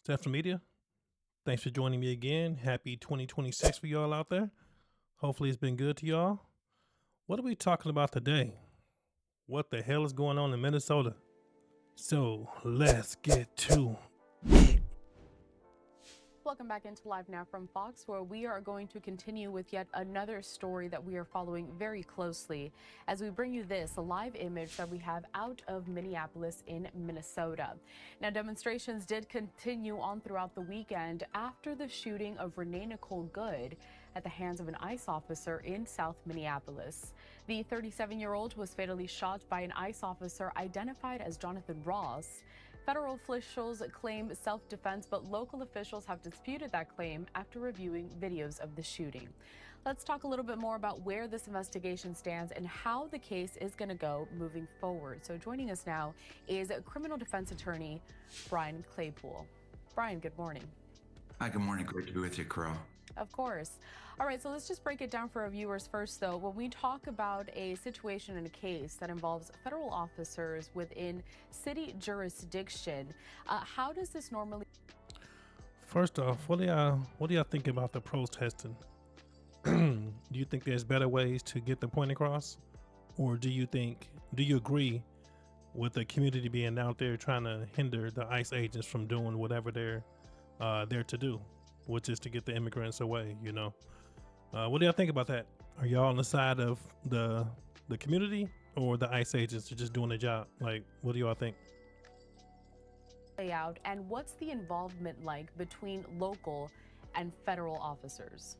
Stephan Media, thanks for joining me again. Happy 2026 for y'all out there. Hopefully it's been good to y'all. What are we talking about today? What the hell is going on in Minnesota? So let's get to it. Welcome back into Live Now from Fox, where we are going to continue with yet another story that we are following very closely as we bring you this live image that we have out of Minneapolis in Minnesota. Now, demonstrations did continue on throughout the weekend after the shooting of Renee Nicole Good at the hands of an ICE officer in South Minneapolis. The 37-year-old was fatally shot by an ICE officer identified as Jonathan Ross. Federal officials claim self-defense, but local officials have disputed that claim after reviewing videos of the shooting. Let's talk a little bit more about where this investigation stands and how the case is going to go moving forward. So joining us now is criminal defense attorney Brian Claypool. Brian, good morning. Hi, good morning. Great to be with you, Carol. Of course. All right, so let's just break it down for our viewers first, though. When we talk about a situation and a case that involves federal officers within city jurisdiction, how does this normally? First off, what do y'all think about the protesting? Do you think there's better ways to get the point across, or do you agree with the community being out there trying to hinder the ICE agents from doing whatever they're there to do, which is to get the immigrants away? What do y'all think about that? Are y'all on the side of the community or the ICE agents are just doing their job? Like, what do y'all think? Out, and what's the involvement like between local and federal officers?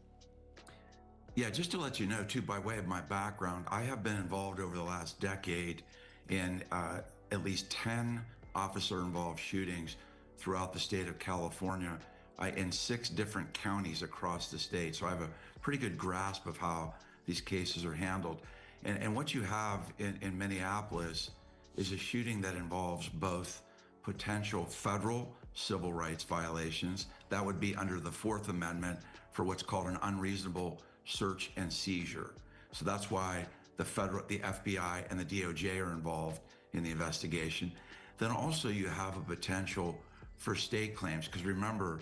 Yeah, just to let you know, too, by way of my background, I have been involved over the last decade in at least 10 officer-involved shootings throughout the state of California in 6 different counties across the state. So I have a pretty good grasp of how these cases are handled. And what you have in Minneapolis is a shooting that involves both potential federal civil rights violations. That would be under the Fourth Amendment for what's called an unreasonable search and seizure. So that's why the FBI and the DOJ are involved in the investigation. Then also you have a potential for state claims, because remember,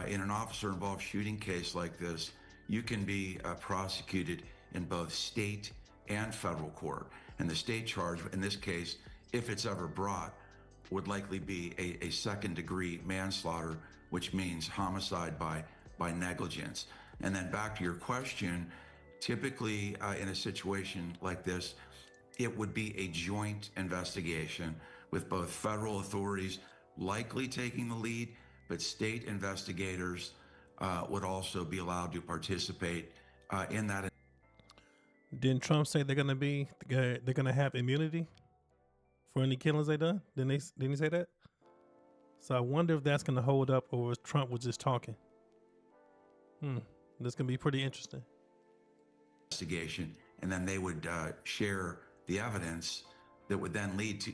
in an officer-involved shooting case like this, you can be prosecuted in both state and federal court. And the state charge, in this case, if it's ever brought, would likely be a second-degree manslaughter, which means homicide by negligence. And then back to your question, typically in a situation like this, it would be a joint investigation with both federal authorities likely taking the lead, but state investigators would also be allowed to participate in that. Didn't Trump say they're gonna have immunity for any killings they done? Didn't he say that? So I wonder if that's gonna hold up, or if Trump was just talking. This can be pretty interesting. Investigation, and then they would share the evidence that would then lead to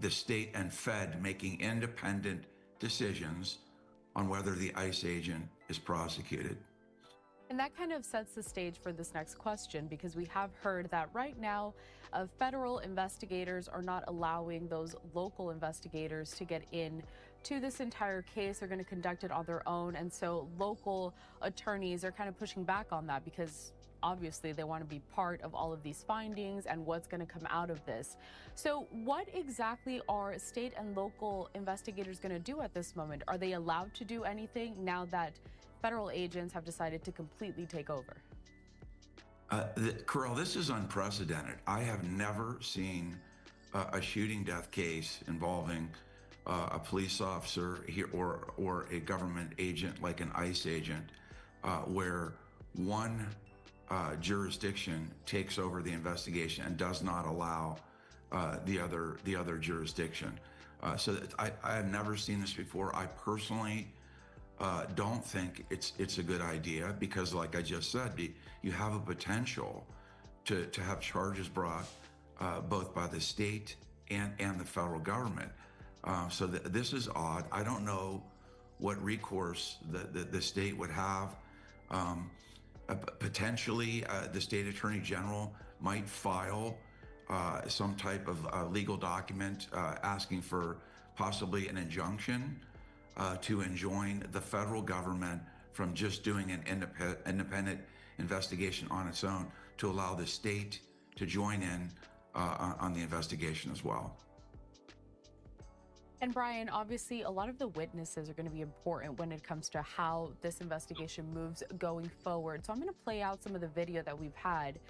the state and Fed making independent decisions on whether the ICE agent is prosecuted. And that kind of sets the stage for this next question, because we have heard that right now federal investigators are not allowing those local investigators to get in to this entire case. They're going to conduct it on their own. And so local attorneys are kind of pushing back on that, because obviously they want to be part of all of these findings and what's going to come out of this. So what exactly are state and local investigators going to do at this moment? Are they allowed to do anything now that federal agents have decided to completely take over? Carol, this is unprecedented. I have never seen a shooting death case involving a police officer here or a government agent like an ICE agent where one jurisdiction takes over the investigation and does not allow the other jurisdiction. So I have never seen this before. I personally don't think it's a good idea, because like I just said, you have a potential to have charges brought both by the state and the federal government. So this is odd. I don't know what recourse the state would have. Potentially, the state attorney general might file some type of legal document asking for possibly an injunction to enjoin the federal government from just doing an independent investigation on its own, to allow the state to join in on the investigation as well. And Brian, obviously, a lot of the witnesses are going to be important when it comes to how this investigation moves going forward. So I'm going to play out some of the video that we've had.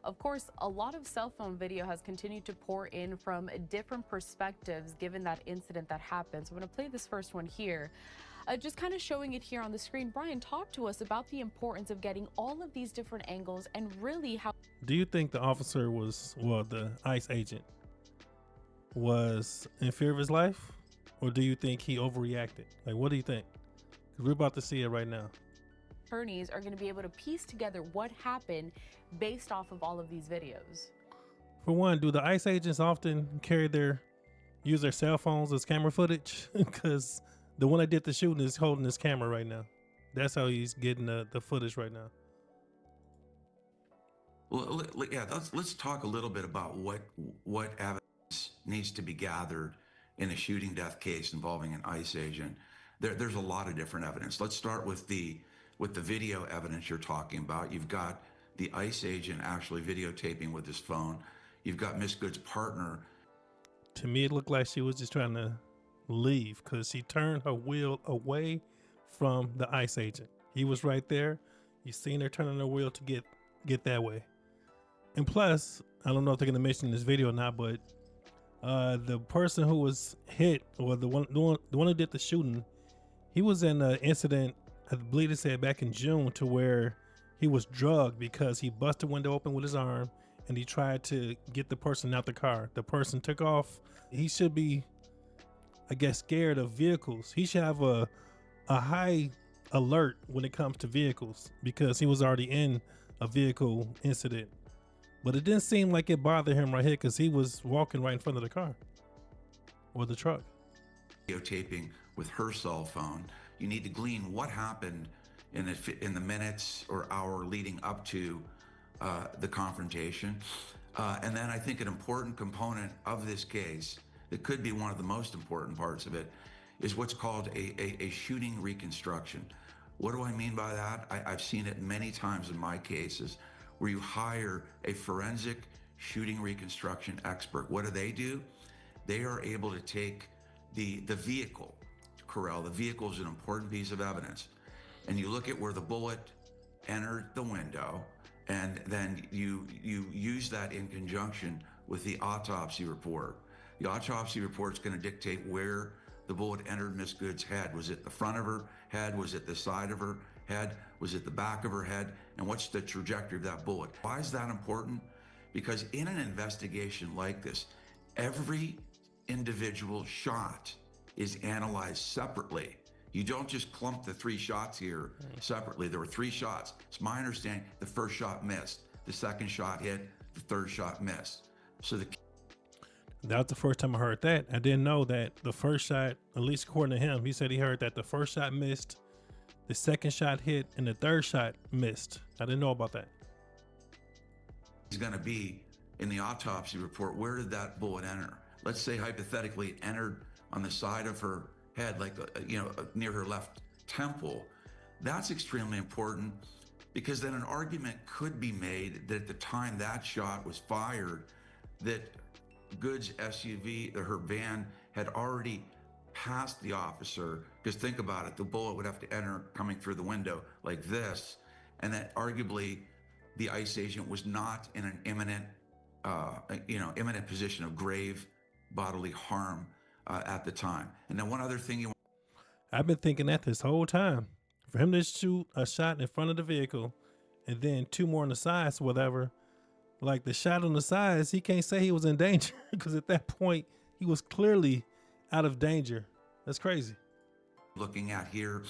Of course, a lot of cell phone video has continued to pour in from different perspectives given that incident that happened. So I'm going to play this first one here. Just kind of showing it here on the screen. Brian, talk to us about the importance of getting all of these different angles and really how. Do you think the officer was, well, the ICE agent was in fear of his life? Or do you think he overreacted? Like, what do you think? 'Cause we're about to see it right now. Attorneys are going to be able to piece together what happened based off of all of these videos. For one, do the ICE agents often use their cell phones as camera footage? Because the one that did the shooting is holding his camera right now. That's how he's getting the footage right now. Well, yeah, let's talk a little bit about what evidence needs to be gathered in a shooting death case involving an ICE agent. There's a lot of different evidence. Let's start with the video evidence you're talking about. You've got the ICE agent actually videotaping with his phone. You've got Miss Good's partner. To me, it looked like she was just trying to leave because she turned her wheel away from the ICE agent. He was right there. You seen her turning her wheel to get that way. And plus, I don't know if they're gonna mention this video or not, but the person who was hit, or the one who did the shooting, he was in an incident, I believe it said back in June, to where he was drugged because he busted the window open with his arm and he tried to get the person out the car. The person took off. He should be, I guess, scared of vehicles. He should have a high alert when it comes to vehicles because he was already in a vehicle incident. But it didn't seem like it bothered him right here because he was walking right in front of the car or the truck. Videotaping with her cell phone. You need to glean what happened in the minutes or hour leading up to the confrontation. And then I think an important component of this case, that could be one of the most important parts of it, is what's called a shooting reconstruction. What do I mean by that? I've seen it many times in my cases, where you hire a forensic shooting reconstruction expert. What do? They are able to take the vehicle, Correll, the vehicle is an important piece of evidence, and you look at where the bullet entered the window, and then you use that in conjunction with the autopsy report. The autopsy report is going to dictate where the bullet entered Miss Good's head. Was it the front of her head? Was it the side of her head? Was it the back of her head? And what's the trajectory of that bullet? Why is that important? Because in an investigation like this, every individual shot is analyzed separately. You don't just clump the 3 shots here separately. There were 3 shots. It's my understanding the first shot missed, the second shot hit, the third shot missed. So that was the first time I heard that. I didn't know that the first shot, at least according to him, he said he heard that the first shot missed, the second shot hit, and the third shot missed. I didn't know about that. It's going to be in the autopsy report, where did that bullet enter? Let's say hypothetically it entered on the side of her head, like, near her left temple. That's extremely important, because then an argument could be made that at the time that shot was fired, that Good's SUV, or her van, had already passed the officer. Because think about it, the bullet would have to enter coming through the window like this, and that arguably the ICE agent was not in an imminent position of grave bodily harm at the time. And then one other thing I've been thinking that this whole time. For him to shoot a shot in front of the vehicle and then 2 more on the sides, whatever, like the shot on the sides, he can't say he was in danger because at that point he was clearly out of danger. That's crazy. Looking at here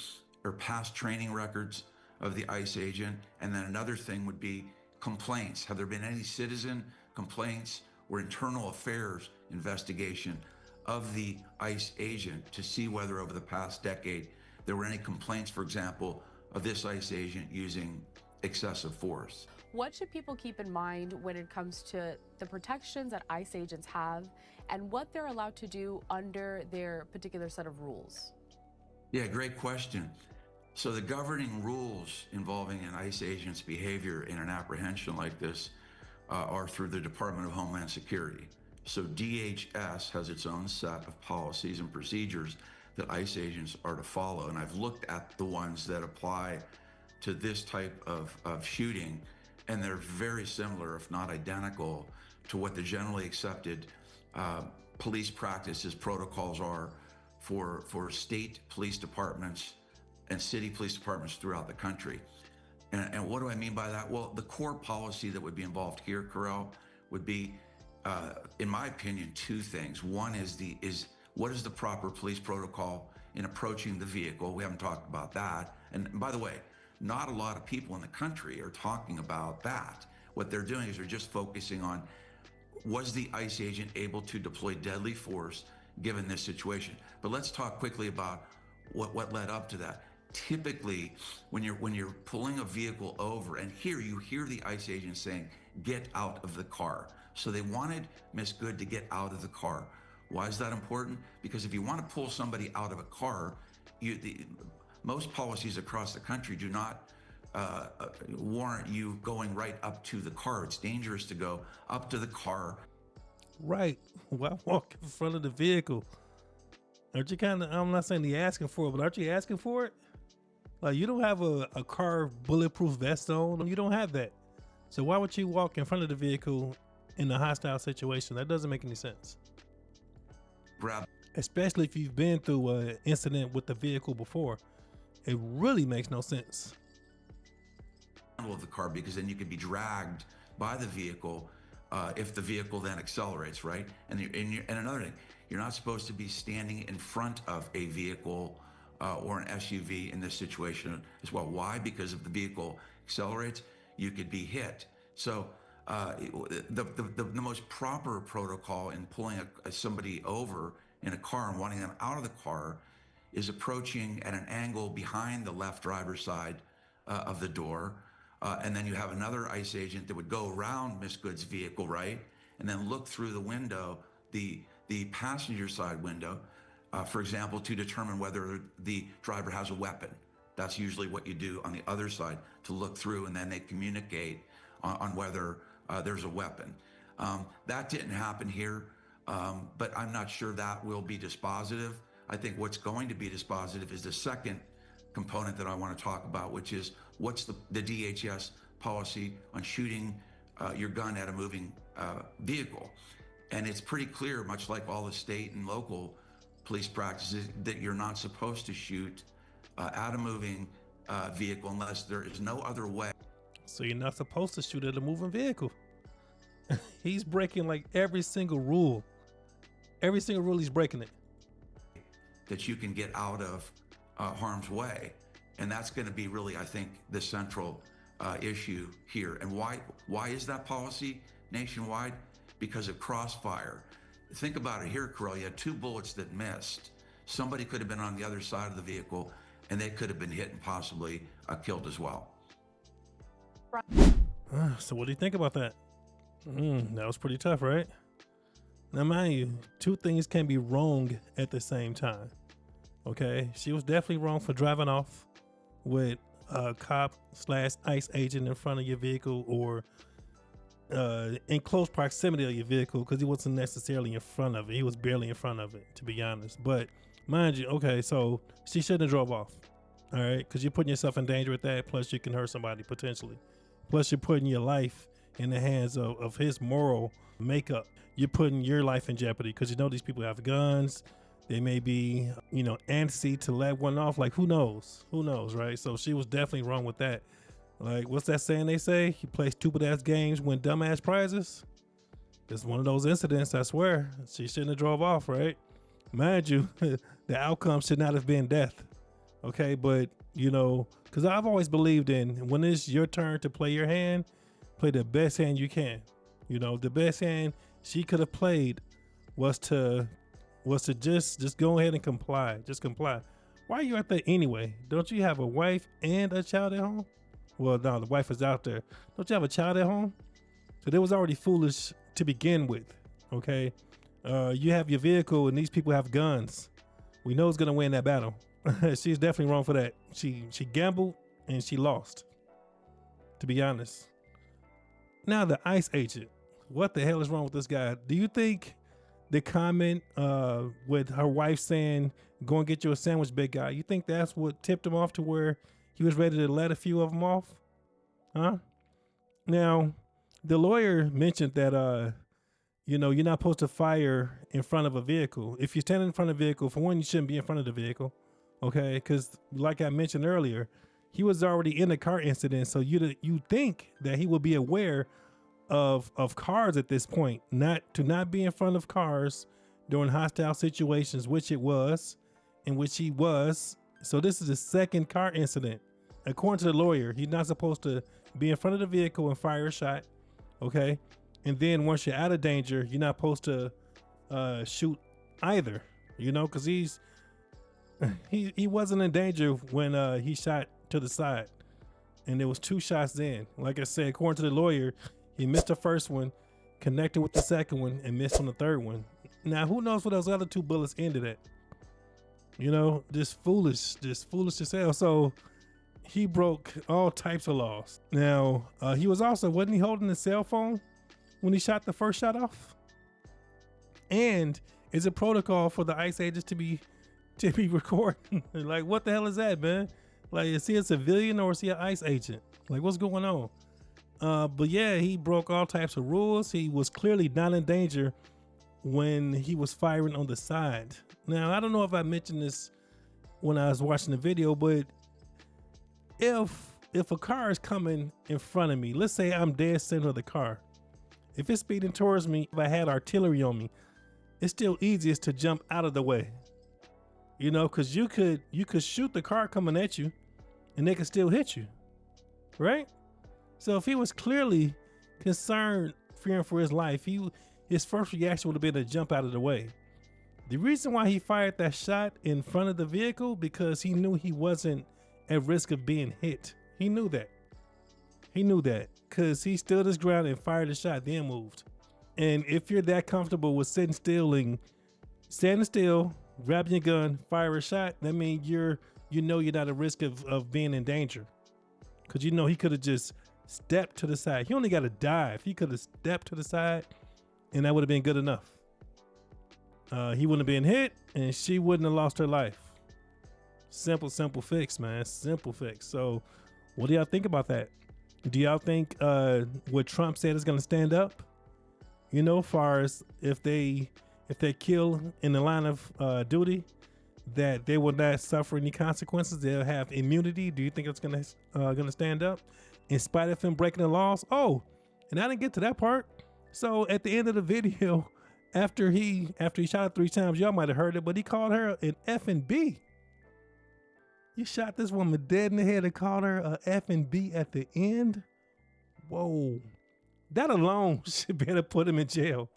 are past training records of the ICE agent. And then another thing would be complaints. Have there been any citizen complaints or internal affairs investigation of the ICE agent to see whether over the past decade there were any complaints, for example, of this ICE agent using excessive force? What should people keep in mind when it comes to the protections that ICE agents have and what they're allowed to do under their particular set of rules? Yeah, great question. So the governing rules involving an ICE agent's behavior in an apprehension like this are through the Department of Homeland Security. So DHS has its own set of policies and procedures that ICE agents are to follow. And I've looked at the ones that apply to this type of shooting, and they're very similar, if not identical, to what the generally accepted police practices protocols are for state police departments and city police departments throughout the country. And what do I mean by that? Well, the core policy that would be involved here, Carell, would be, in my opinion, two things. One is what is the proper police protocol in approaching the vehicle? We haven't talked about that. And by the way, not a lot of people in the country are talking about that. What they're doing is they're just focusing on, was the ICE agent able to deploy deadly force given this situation? But let's talk quickly about what led up to that. Typically, when you're pulling a vehicle over, and here you hear the ICE agent saying, "Get out of the car." So they wanted Miss Good to get out of the car. Why is that important? Because if you want to pull somebody out of a car, most policies across the country do not warrant you going right up to the car. It's dangerous to go up to the car. Right. Why walk in front of the vehicle? Aren't you I'm not saying you're asking for it, but aren't you asking for it? Like, you don't have a car bulletproof vest on. You don't have that. So why would you walk in front of the vehicle in a hostile situation? That doesn't make any sense. Especially if you've been through an incident with the vehicle before. It really makes no sense. Of the car, because then you could be dragged by the vehicle if the vehicle then accelerates, right? And another thing, you're not supposed to be standing in front of a vehicle or an SUV in this situation as well. Why? Because if the vehicle accelerates, you could be hit. So the most proper protocol in pulling somebody over in a car and wanting them out of the car is approaching at an angle behind the left driver's side of the door. And then you have another ICE agent that would go around Miss Good's vehicle, right? And then look through the window, the passenger side window, for example, to determine whether the driver has a weapon. That's usually what you do on the other side, to look through, and then they communicate on whether there's a weapon. That didn't happen here, but I'm not sure that will be dispositive. I think what's going to be dispositive is the second component that I want to talk about, which is what's the DHS policy on shooting your gun at a moving vehicle. And it's pretty clear, much like all the state and local police practices, that you're not supposed to shoot at a moving vehicle unless there is no other way. So you're not supposed to shoot at a moving vehicle. He's breaking like every single rule. Every single rule, he's breaking it. That you can get out of harm's way. And that's going to be really, I think, the central issue here. And why is that policy nationwide? Because of crossfire. Think about it here, Carell. You had two bullets that missed. Somebody could have been on the other side of the vehicle, and they could have been hit and possibly killed as well. So what do you think about that? That was pretty tough, right? Now, mind you, two things can be wrong at the same time. Okay, she was definitely wrong for driving off with a cop/ICE agent in front of your vehicle, or in close proximity of your vehicle, because he wasn't necessarily in front of it. He was barely in front of it, to be honest. But mind you, okay, so she shouldn't have drove off. All right, because you're putting yourself in danger with that. Plus, you can hurt somebody potentially. Plus, you're putting your life in the hands of his moral makeup. You're putting your life in jeopardy, because you know these people have guns. They may be, antsy to let one off. Like, who knows? Who knows, right? So she was definitely wrong with that. Like, what's that saying they say? You play stupid-ass games, win dumbass prizes. It's one of those incidents, I swear. She shouldn't have drove off, right? Mind you, the outcome should not have been death. Okay, but, because I've always believed in, when it's your turn to play your hand, play the best hand you can. The best hand she could have played was to just go ahead and comply. Just comply. Why are you out there anyway? Don't you have a wife and a child at home? Well, no, the wife is out there. Don't you have a child at home? So they was already foolish to begin with, okay? You have your vehicle and these people have guns. We know who's going to win that battle. She's definitely wrong for that. She gambled and she lost, to be honest. Now the ICE agent, what the hell is wrong with this guy? Do you think the comment with her wife saying, "Go and get you a sandwich, big guy," you think that's what tipped him off to where he was ready to let a few of them off? Huh? Now, the lawyer mentioned that, you're not supposed to fire in front of a vehicle. If you're standing in front of a vehicle, for one, you shouldn't be in front of the vehicle, okay? Because like I mentioned earlier, he was already in a car incident, so you think that he would be aware of cars at this point, not be in front of cars during hostile situations, which it was, in which he was. So this is the second car incident. According to the lawyer, he's not supposed to be in front of the vehicle and fire a shot, okay? And then once you're out of danger, you're not supposed to shoot either, because he wasn't in danger when he shot to the side. And there was 2 shots in. Like I said, according to the lawyer, he missed the first one, connected with the second one, and missed on the third one. Now, who knows what those other 2 bullets ended at? Just foolish as hell. So he broke all types of laws. Now, he wasn't he holding a cell phone when he shot the first shot off? And is it protocol for the ICE agents to be recording? Like, what the hell is that, man? Like, is he a civilian or is he an ICE agent? Like, what's going on? But yeah, he broke all types of rules. He was clearly not in danger when he was firing on the side. Now, I don't know if I mentioned this when I was watching the video, but if a car is coming in front of me, let's say I'm dead center of the car. If it's speeding towards me, if I had artillery on me, it's still easiest to jump out of the way. Because you could shoot the car coming at you and they could still hit you, right? So if he was clearly concerned, fearing for his life, his first reaction would have been to jump out of the way. The reason why he fired that shot in front of the vehicle, because he knew he wasn't at risk of being hit. He knew that because he stood his ground and fired a shot, then moved. And if you're that comfortable with standing still, grabbing your gun, fire a shot, that means you're not at risk of being in danger. Because he could have just stepped to the side. He only got to dive. He could have stepped to the side and that would have been good enough. He wouldn't have been hit and she wouldn't have lost her life. Simple fix, man. Simple fix. So what do y'all think about that? Do y'all think what Trump said is going to stand up? Far as if they kill in the line of duty, that they will not suffer any consequences. They'll have immunity. Do you think it's gonna stand up in spite of him breaking the laws? Oh, and I didn't get to that part. So at the end of the video, after he shot her 3 times, y'all might have heard it, but he called her an effing B. You shot this woman dead in the head and called her a effing B at the end? Whoa. That alone should better put him in jail.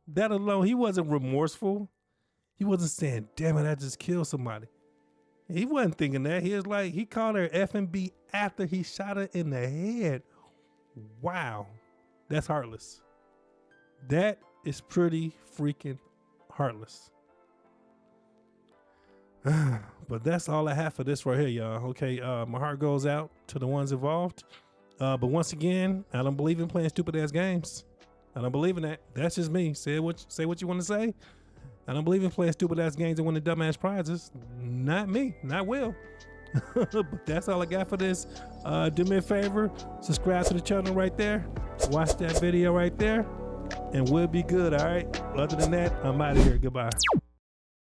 That alone, he wasn't remorseful. He wasn't saying, "Damn it, I just killed somebody." He wasn't thinking that. He called her effing B after he shot her in the head. Wow. That's heartless. That is pretty freaking heartless. But that's all I have for this right here, y'all. Okay, my heart goes out to the ones involved. But once again, I don't believe in playing stupid ass games. I don't believe in that. That's just me. Say what you want to say. I don't believe in playing stupid ass games and winning dumbass prizes. Not me. Not Will. But that's all I got for this. Do me a favor. Subscribe to the channel right there. Watch that video right there. And we'll be good, all right? Other than that, I'm out of here. Goodbye.